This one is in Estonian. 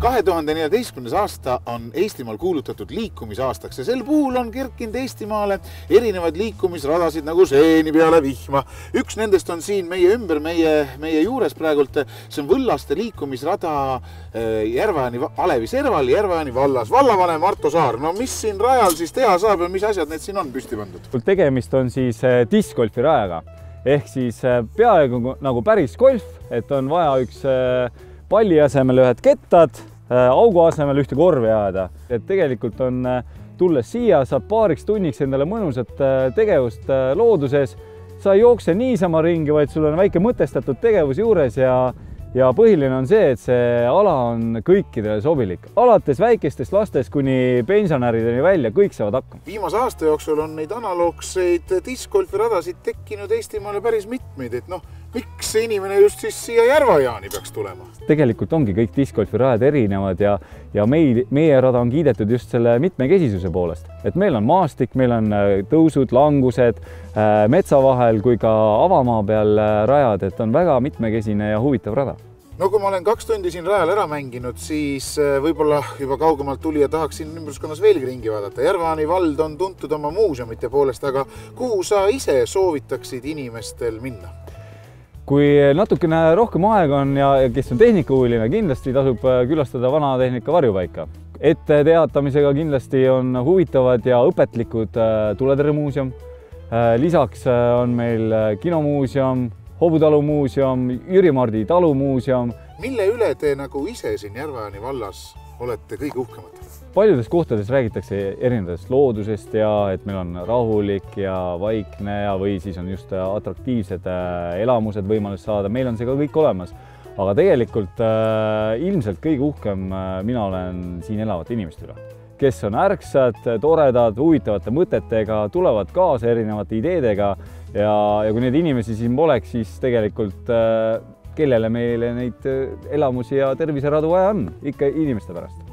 2014. aasta on Eestimaal kuulutatud liikumisaastaks ja sel puhul on kerkinud Eestimaale erinevaid liikumisradasid nagu seeni peale vihma. Üks nendest on siin meie ümber, meie juures praegult. See on Võllaste liikumisrada Järveojani Alevi serval, Järveojani vallas. Vallavanem Arto Saar, no mis siin rajal siis teha saab ja mis asjad need siin on püsti pandud? Tegemist on siis discgolfi rajaga ehk siis peaaegu nagu päris golf, et on vaja üks palli asemel ühed kettad, augu asemel ühte korvi ajada. Et tegelikult on tulles siia, saab paariks tunniks endale mõnusat tegevust looduses. Sa ei jookse niisama ringi, vaid sul on väike mõtestatud tegevus juures ja põhiline on see, et see ala on kõikidele sobilik. Alates väikestest lastest kuni pensionärideni välja, kõik saavad hakkama. Viimase aasta jooksul on neid analoogseid discgolfi radasid tekkinud Eestimaale päris mitmeid, et miks inimene just siis siia Järveojani peaks tulema? Tegelikult ongi kõik discgolfi rajad erinevad ja meie rada on kiidetud just selle mitmekesisuse poolest. Et meil on maastik, meil on tõusud, langused, metsa vahel kui ka avamaa peal rajad, et on väga mitmekesine ja huvitav rada. No kui ma olen 2 tundi siin rajal ära mänginud, siis võib-olla juba kaugemalt tuli ja tahaks siin ümbruskonnas veelgi ringi vaadata. Järveojani vald on tuntud oma muuseumite poolest, aga kuhu sa ise soovitaksid inimestel minna? Kui natukene rohkem aega on ja kes on tehnikahuviline, kindlasti tasub külastada vanatehnika varjupaika. Etteteatamisega kindlasti on huvitavad ja õpetlikud tuletõrjemuuseum. Lisaks on meil kinomuuseum, Hobutalu muuseum, Jüri-Mardi talumuuseum. Mille üle te nagu ise siin Järveojani vallas olete kõige uhkemad? Paljudes kohtades räägitakse erinevatest loodusest ja et meil on rahulik ja vaikne või siis on just atraktiivsed elamused võimalus saada. Meil on see ka kõik olemas. Aga tegelikult ilmselt kõige uhkem mina olen siin elavate inimeste üle, kes on ärksad, toredad, huvitavate mõtetega, tulevad kaasa erinevate ideedega ja kui neid inimesi siin poleks, siis tegelikult kellele meile neid elamusi ja terviseradu vaja on? Ikka inimeste pärast.